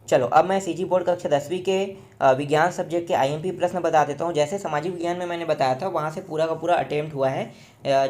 चलो अब मैं सीजी बोर्ड कक्षा 10वीं के विज्ञान सब्जेक्ट के आईएमपी प्रश्न बता देता हूँ। जैसे सामाजिक विज्ञान में मैंने बताया था, वहाँ से पूरा का पूरा अटेम्प्ट हुआ है।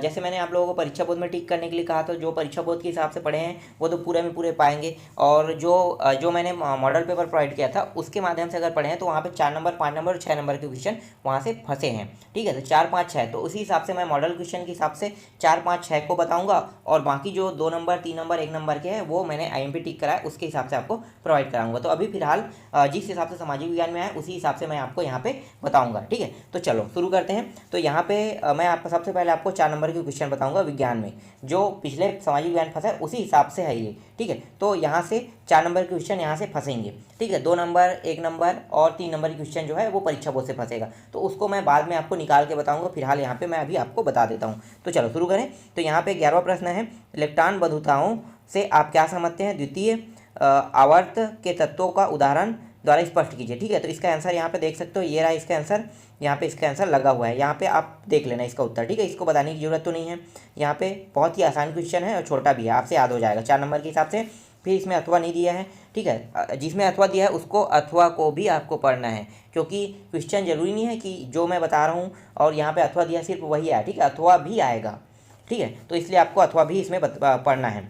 जैसे मैंने आप लोगों को परीक्षा बोर्ड में टिक करने के लिए कहा था, जो परीक्षा बोर्ड के हिसाब से पढ़े हैं वो तो पूरे में पूरे पाएंगे, और जो मैंने मॉडल पेपर प्रोवाइड किया था उसके माध्यम से अगर पढ़े हैं तो वहाँ पे 4 नंबर, 5 नंबर और 6 नंबर के क्वेश्चन वहाँ से फंसे हैं। ठीक है, तो 4, 5, 6, तो उसी हिसाब से मैं मॉडल क्वेश्चन के हिसाब से 4, 5, 6 को बताऊँगा, और बाकी जो 2 नंबर, 3 नंबर, 1 नंबर के हैं वो मैंने आईएमपी टिक करा है, उसके हिसाब से आपको प्रोवाइड कराऊंगा। तो अभी फिलहाल जिस हिसाब से सामाजिक विज्ञान में है उसी हिसाब से मैं आपको यहाँ पे बताऊंगा। ठीक है, तो चलो शुरू करते हैं। तो यहाँ पे मैं आपको सबसे पहले आपको 4 नंबर के क्वेश्चन बताऊंगा विज्ञान में, जो पिछले सामाजिक विज्ञान फंसा है उसी हिसाब से है ये। ठीक है, तो यहाँ से 4 नंबर के क्वेश्चन यहाँ से फंसेंगे। ठीक है, 2 नंबर, 1 नंबर और 3 नंबर के क्वेश्चन जो है वो परीक्षा बोर्ड से फंसेगा, तो उसको मैं बाद में आपको निकाल के बताऊंगा। फिलहाल यहाँ पे मैं अभी आपको बता देता हूँ। तो चलो शुरू करें। तो यहाँ पे 11वां प्रश्न है, इलेक्ट्रॉन बंधुताओं से आप क्या समझते हैं? द्वितीय आवर्त के तत्वों का उदाहरण द्वारा स्पष्ट कीजिए। ठीक है, तो इसका आंसर यहाँ पे देख सकते हो, ये रहा इसका आंसर। यहाँ पे इसका आंसर लगा हुआ है, यहाँ पे आप देख लेना इसका उत्तर। ठीक है, इसको बताने की जरूरत तो नहीं है। यहाँ पे बहुत ही आसान क्वेश्चन है और छोटा भी है, आपसे याद हो जाएगा 4 नंबर के हिसाब से। फिर इसमें अथवा नहीं दिया है। ठीक है, जिसमें अथवा दिया है उसको अथवा को भी आपको पढ़ना है, क्योंकि क्वेश्चन जरूरी नहीं है कि जो मैं बता रहा हूँ और यहाँ पे अथवा दिया सिर्फ वही आया। ठीक है, अथवा भी आएगा। ठीक है, तो इसलिए आपको अथवा भी इसमें पढ़ना है।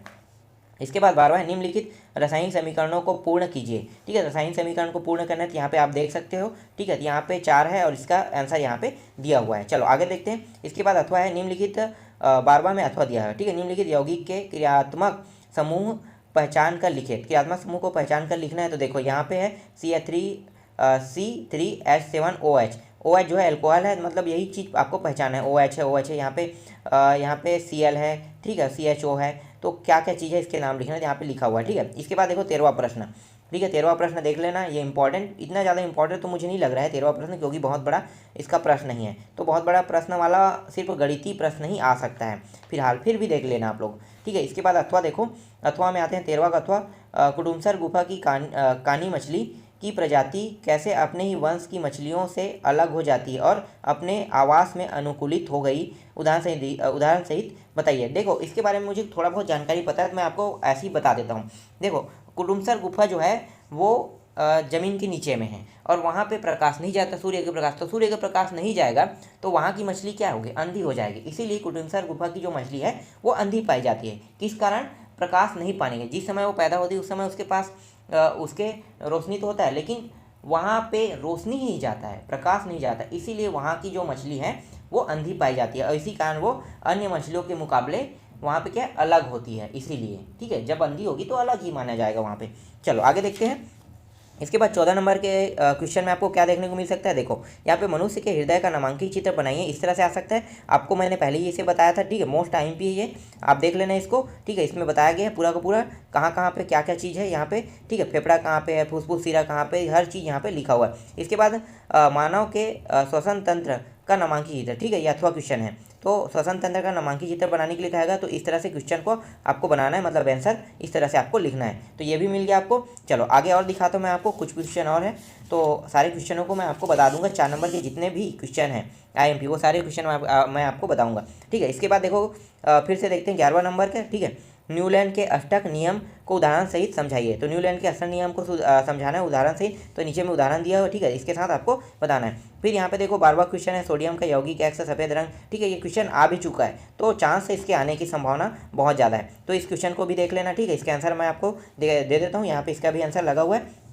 इसके बाद 12वां है, निम्नलिखित रासायनिक समीकरणों को पूर्ण कीजिए। ठीक है, रासायनिक समीकरण को पूर्ण करना है, तो यहाँ पे आप देख सकते हो। ठीक है, तो यहाँ पे 4 है और इसका आंसर यहाँ पे दिया हुआ है। चलो आगे देखते हैं। इसके बाद अथवा है, निम्नलिखित 12वां में अथवा दिया है। ठीक है, निम्नलिखित यौगिक के क्रियात्मक समूह पहचान कर लिखे। क्रियात्मक समूह को पहचान कर लिखना है। तो देखो यहाँ पे है C3H7OH। OH जो है एल्कोहल है, मतलब यही चीज़ आपको पहचाना है। OH है, OH है, यहाँ पे Cl है। ठीक है, CHO है। तो क्या क्या चीज़ है इसके नाम लिखना है, यहाँ पे लिखा हुआ है। ठीक है, इसके बाद देखो 13वां प्रश्न। ठीक है, 13वां प्रश्न देख लेना, ये इंपॉर्टेंट, इतना ज़्यादा इंपॉर्टेंट तो मुझे नहीं लग रहा है 13वां प्रश्न, क्योंकि बहुत बड़ा इसका प्रश्न नहीं है। तो बहुत बड़ा प्रश्न वाला सिर्फ गणितीय प्रश्न ही आ सकता है फिलहाल, फिर भी देख लेना आप लोग। ठीक है, इसके बाद अथवा देखो, अथवा में आते हैं 13वां का अथवा। कुडुमसर गुफा की कानी मछली की प्रजाति कैसे अपने ही वंश की मछलियों से अलग हो जाती है और अपने आवास में अनुकूलित हो गई? उदाहरण सहित बताइए। देखो इसके बारे में मुझे थोड़ा बहुत जानकारी पता है, तो मैं आपको ऐसे ही बता देता हूँ। देखो कुडुमसर गुफा जो है वो ज़मीन के नीचे में है, और वहाँ पे प्रकाश नहीं जाता, सूर्य के प्रकाश, तो सूर्य का प्रकाश नहीं जाएगा तो वहाँ की मछली क्या होगी? अंधी हो जाएगी। इसीलिए कुडुमसर गुफा की जो मछली है वो अंधी पाई जाती है। किस कारण? प्रकाश नहीं पाने के। जिस समय वो पैदा होती है उस समय उसके पास उसके रोशनी तो होता है, लेकिन वहाँ पे रोशनी ही नहीं जाता है, प्रकाश नहीं जाता, इसीलिए वहाँ की जो मछली है वो अंधी पाई जाती है, और इसी कारण वो अन्य मछलियों के मुकाबले वहाँ पे क्या अलग होती है, इसीलिए। ठीक है, जब अंधी होगी तो अलग ही माना जाएगा वहाँ पे। चलो आगे देखते हैं। इसके बाद 14 नंबर के क्वेश्चन में आपको क्या देखने को मिल सकता है? देखो यहाँ पे मनुष्य के हृदय का नामांकित चित्र बनाइए, इस तरह से आ सकता है। आपको मैंने पहले ही इसे बताया था। ठीक है, मोस्ट आईएमपी है ये, आप देख लेना इसको। ठीक है, इसमें बताया गया है पूरा का पूरा कहाँ कहाँ पे क्या क्या चीज़ है यहाँ पे। ठीक है, फेफड़ा कहाँ पे है, फुसफुस सिरा कहाँ पे, हर चीज़ यहाँ पे लिखा हुआ है। इसके बाद मानव के श्वसन तंत्र का नामांकित चित्र। ठीक है, ये अथवा क्वेश्चन है, तो श्वसन तंत्र का नामांकित चित्र बनाने के लिए कहेगा, तो इस तरह से क्वेश्चन को आपको बनाना है, मतलब आंसर इस तरह से आपको लिखना है। तो ये भी मिल गया आपको। चलो आगे और दिखाता हूँ मैं आपको, कुछ क्वेश्चन और है, तो सारे क्वेश्चनों को मैं आपको बता दूंगा। 4 नंबर के जितने भी क्वेश्चन हैं आईएमपी, वो सारे क्वेश्चन मैं आपको बताऊंगा। ठीक है, इसके बाद देखो फिर से देखते हैं 11वां नंबर के। ठीक है, न्यूलैंड के अष्टक नियम को उदाहरण सहित समझाइए। तो न्यूलैंड के अष्टक नियम को समझाना है उदाहरण सहित, तो नीचे में उदाहरण दिया हो। ठीक है, इसके साथ आपको बताना है। फिर यहाँ पे देखो 12वां क्वेश्चन है, सोडियम का यौगिक एक्स सफ़ेद रंग। ठीक है, ये क्वेश्चन आ भी चुका है, तो चांस है इसके आने की संभावना बहुत ज़्यादा है, तो इस क्वेश्चन को भी देख लेना। ठीक है, इसका आंसर मैं आपको दे देता हूँ, यहाँ पे इसका भी आंसर लगा हुआ है।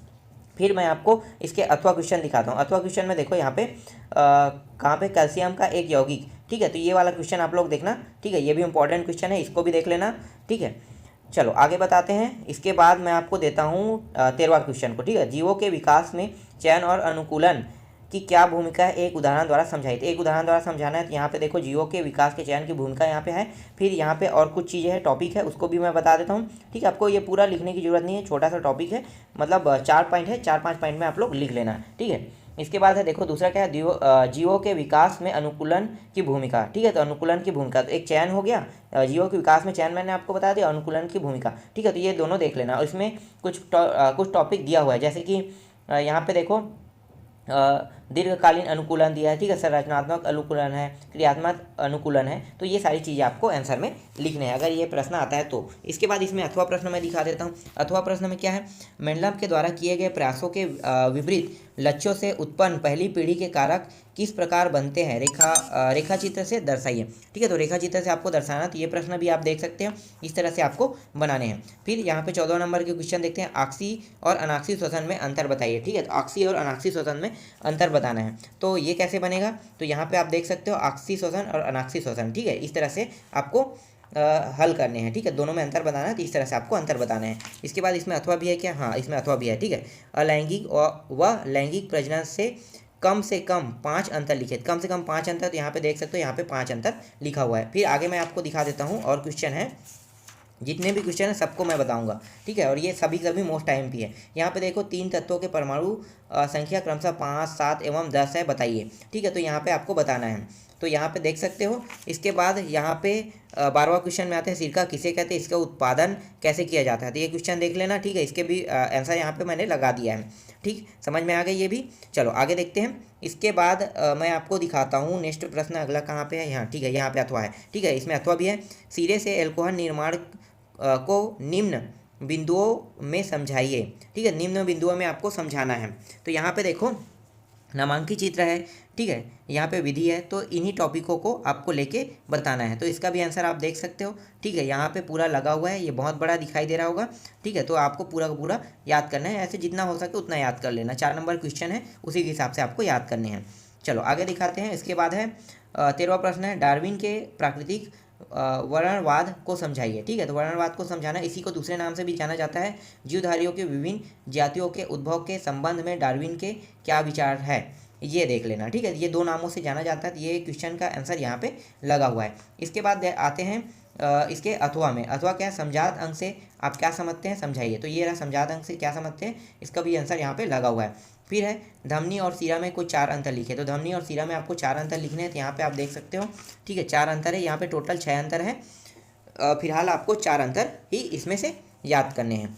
फिर मैं आपको इसके अथवा क्वेश्चन दिखाता हूँ। अथवा क्वेश्चन में देखो यहाँ पे कहाँ पे कैल्शियम का एक यौगिक। ठीक है, तो ये वाला क्वेश्चन आप लोग देखना। ठीक है, ये भी इंपॉर्टेंट क्वेश्चन है, इसको भी देख लेना। ठीक है, चलो आगे बताते हैं। इसके बाद मैं आपको देता हूँ 13वां क्वेश्चन को। ठीक है, जीवों के विकास में चयन और अनुकूलन की क्या भूमिका है, एक उदाहरण द्वारा समझाइए। तो एक उदाहरण द्वारा समझाना है, तो यहाँ पे देखो जीवों के विकास के चयन की भूमिका यहाँ पे है। फिर यहाँ पे और कुछ चीज़ें हैं, टॉपिक है, उसको भी मैं बता देता हूँ। ठीक है, आपको ये पूरा लिखने की जरूरत नहीं है, छोटा सा टॉपिक है, मतलब 4 पॉइंट है, 4-5 पॉइंट में आप लोग लिख लेना। ठीक है, इसके बाद है देखो दूसरा क्या है, जीवों के विकास में अनुकूलन की भूमिका। ठीक है, तो अनुकूलन की भूमिका, तो एक चयन हो गया, जीवों के विकास में चयन मैंने आपको बता दिया, अनुकूलन की भूमिका। ठीक है, तो ये दोनों देख लेना, और इसमें कुछ टॉपिक दिया हुआ है, जैसे कि यहाँ पे देखो दीर्घकालीन अनुकूलन दिया है, ठीक है, संरचनात्मक अनुकूलन है, क्रियात्मक अनुकूलन है। तो ये सारी चीज़ें आपको आंसर में लिखने हैं अगर ये प्रश्न आता है तो। इसके बाद इसमें अथवा प्रश्न मैं दिखा देता हूँ। अथवा प्रश्न में क्या है, मेंडलम के द्वारा किए गए प्रयासों के विपरीत लक्ष्यों से उत्पन्न पहली पीढ़ी के कारक किस प्रकार बनते हैं, रेखा चित्र से दर्शाइए। ठीक है, तो रेखा चित्र से आपको दर्शाना, तो ये प्रश्न भी आप देख सकते हैं, इस तरह से आपको बनाने हैं। फिर यहाँ पे 14 नंबर के क्वेश्चन देखते हैं, आक्सीय और अनाक्सीय श्वसन में अंतर बताइए। ठीक है, तो आक्सीय और अनाक्सीय श्वसन में अंतर बताना है। तो ये कैसे बनेगा, तो यहाँ पे आप देख सकते हो आक्सीय श्वसन और अनाक्सीय श्वसन। ठीक है, इस तरह से आपको हल करने हैं। ठीक है, दोनों में अंतर बताना है, तो इस तरह से आपको अंतर बताना है। इसके बाद इसमें अथवा भी है क्या, हाँ इसमें अथवा भी है। ठीक है, अलैंगिक व लैंगिक प्रजनन से कम 5 अंतर लिखे, कम से कम 5 अंतर, तो यहाँ पे देख सकते हो, यहाँ पे 5 अंतर लिखा हुआ है। फिर आगे मैं आपको दिखा देता हूँ और क्वेश्चन है, जितने भी क्वेश्चन है सबको मैं बताऊंगा। ठीक है, और ये सभी मोस्ट टाइम भी है। यहाँ पे देखो 3 तत्वों के परमाणु संख्या क्रमशः 5, 7 एवं 10 है, बताइए। ठीक है, तो यहाँ पे आपको बताना है, तो यहाँ पे देख सकते हो। इसके बाद यहाँ पे 12वां क्वेश्चन में आते हैं, सिरका किसे कहते हैं, इसका उत्पादन कैसे किया जाता है, तो ये क्वेश्चन देख लेना। ठीक है, इसके भी आंसर यहाँ पे मैंने लगा दिया है। ठीक, समझ में आ गई ये भी। चलो आगे देखते हैं। इसके बाद मैं आपको दिखाता हूँ नेक्स्ट प्रश्न अगला कहाँ पे है, यहाँ। ठीक है, यहाँ पे अथवा है। ठीक है, इसमें अथवा भी है, सिरे से एल्कोहल निर्माण को निम्न बिंदुओं में समझाइए। ठीक है, निम्न बिंदुओं में आपको समझाना है। तो यहाँ पे देखो नामांकित चित्र है। ठीक है, यहाँ पे विधि है, तो इन्हीं टॉपिकों को आपको लेके बताना है। तो इसका भी आंसर आप देख सकते हो। ठीक है, यहाँ पे पूरा लगा हुआ है, ये बहुत बड़ा दिखाई दे रहा होगा। ठीक है, तो आपको पूरा का पूरा याद करना है, ऐसे जितना हो सके उतना याद कर लेना। 4 नंबर क्वेश्चन है, उसी के हिसाब से आपको याद करने हैं। चलो आगे दिखाते हैं। इसके बाद है 13वां प्रश्न है, डार्विन के प्राकृतिक वर्णनवाद को समझाइए। ठीक है, तो वर्णनवाद को समझाना, इसी को दूसरे नाम से भी जाना जाता है जीवधारियों के विभिन्न जातियों के उद्भव के संबंध में डार्विन के क्या विचार है, ये देख लेना। ठीक है, ये 2 नामों से जाना जाता है। ये क्वेश्चन का आंसर यहाँ पे लगा हुआ है। इसके बाद आते हैं इसके अथवा में। अथवा क्या है, समझात अंक से आप क्या समझते हैं, समझाइए। तो ये रहा समझात अंक से क्या समझते हैं, इसका भी आंसर यहाँ पे लगा हुआ है। फिर है धमनी और सीरा में कोई 4 अंतर लिखे, तो धमनी और सीरा में आपको 4 अंतर लिखने हैं, तो यहाँ पे आप देख सकते हो। ठीक है, 4 अंतर है, यहाँ पे टोटल 6 अंतर है। फिलहाल आपको 4 अंतर ही इसमें से याद करने हैं।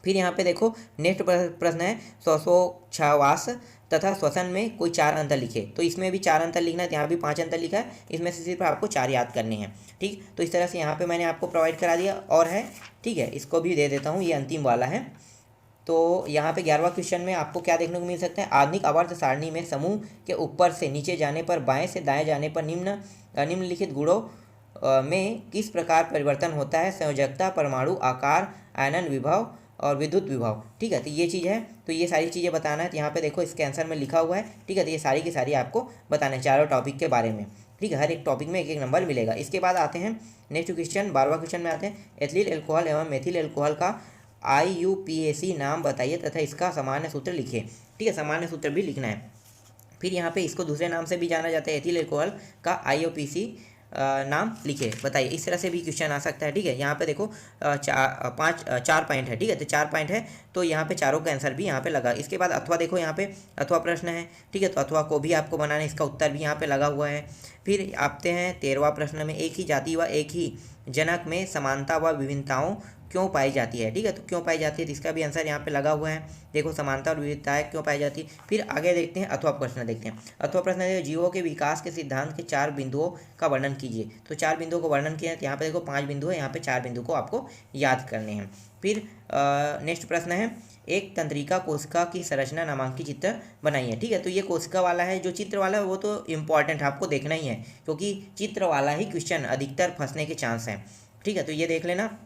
फिर यहाँ पे देखो नेक्स्ट प्रश्न है, श्वासोच्छ्वास तथा श्वसन में कोई 4 अंतर लिखे, तो इसमें भी 4 अंतर लिखना है, यहाँ भी 5 अंतर लिखा है, इसमें से सिर्फ आपको 4 याद करने हैं। ठीक, तो इस तरह से यहाँ पे मैंने आपको प्रोवाइड करा दिया और है। ठीक है, इसको भी दे देता हूँ, ये अंतिम वाला है। तो यहाँ पे 11वां क्वेश्चन में आपको क्या देखने को मिल सकता है, आधुनिक आवर्त सारणी में समूह के ऊपर से नीचे जाने पर, बाएं से दाएं जाने पर निम्नलिखित गुणों में किस प्रकार परिवर्तन होता है, संयोजकता, परमाणु आकार, आयनन विभव और विद्युत विभव। ठीक है, तो ये चीज़ है, तो ये सारी चीज़ें बताना है। तो यहाँ पे देखो इसके आंसर में लिखा हुआ है। ठीक है, तो ये सारी की सारी आपको बताना है चारों टॉपिक के बारे में। ठीक है, हर एक टॉपिक में 1-1 नंबर मिलेगा। इसके बाद आते हैं नेक्स्ट क्वेश्चन, 12वां क्वेश्चन में आते हैं, एथिलील एल्कोहल एवं मेथिल एल्कोहल का IUPAC नाम बताइए तथा इसका सामान्य सूत्र लिखिए। ठीक है, सामान्य सूत्र भी लिखना है। फिर यहाँ पे इसको दूसरे नाम से भी जाना जाता है, एथिल एल्कोहल का IUPAC नाम लिखे, बताइए। इस तरह से भी क्वेश्चन आ सकता है। ठीक है, यहाँ पे देखो 4 पॉइंट है। ठीक है, तो 4 पॉइंट है, तो यहाँ पे चारों का आंसर भी यहाँ पे लगा। इसके बाद अथवा देखो, यहाँ पे अथवा प्रश्न है। ठीक है, तो अथवा को भी आपको बनाना है, इसका उत्तर भी यहाँ पे लगा हुआ है। फिर आते हैं 13वां प्रश्न में, एक ही जाति व एक ही जनक में समानता व विभिन्नताओं क्यों पाई जाती है। ठीक है, तो क्यों पाई जाती है, तो इसका भी आंसर यहाँ पे लगा हुआ है। देखो समानता और विविधताएं क्यों पाई जाती है। फिर आगे देखते हैं अथवा प्रश्न देखते हैं। अथवा प्रश्न है, जीवों के विकास के सिद्धांत के 4 बिंदुओं का वर्णन कीजिए। तो 4 बिंदुओं को वर्णन किया है, तो यहाँ पे देखो 5 बिंदु है, यहाँ पे 4 बिंदु को आपको याद करने हैं। फिर नेक्स्ट प्रश्न है, एक तंत्रिका कोशिका की संरचना नामांकित चित्र बनाइए। ठीक है, तो ये कोशिका वाला है, जो चित्र वाला है वो तो इम्पॉर्टेंट आपको देखना ही है, क्योंकि चित्र वाला ही क्वेश्चन अधिकतर फंसने के चांस हैं। ठीक है, तो ये देख लेना।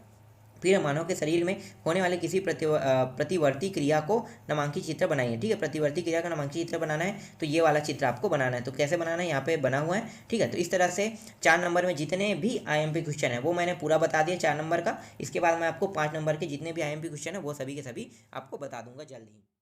फिर मानव के शरीर में होने वाले किसी प्रतिवर्ती क्रिया को नामांकित चित्र बनाइए। ठीक है, प्रतिवर्ती क्रिया का नामांकित चित्र बनाना है, तो ये वाला चित्र आपको बनाना है। तो कैसे बनाना है, यहाँ पे बना हुआ है। ठीक है, तो इस तरह से 4 नंबर में जितने भी IMP क्वेश्चन है वो मैंने पूरा बता दिया 4 नंबर का। इसके बाद मैं आपको 5 नंबर के जितने भी IMP क्वेश्चन है वो सभी के सभी आपको बता दूंगा जल्द ही।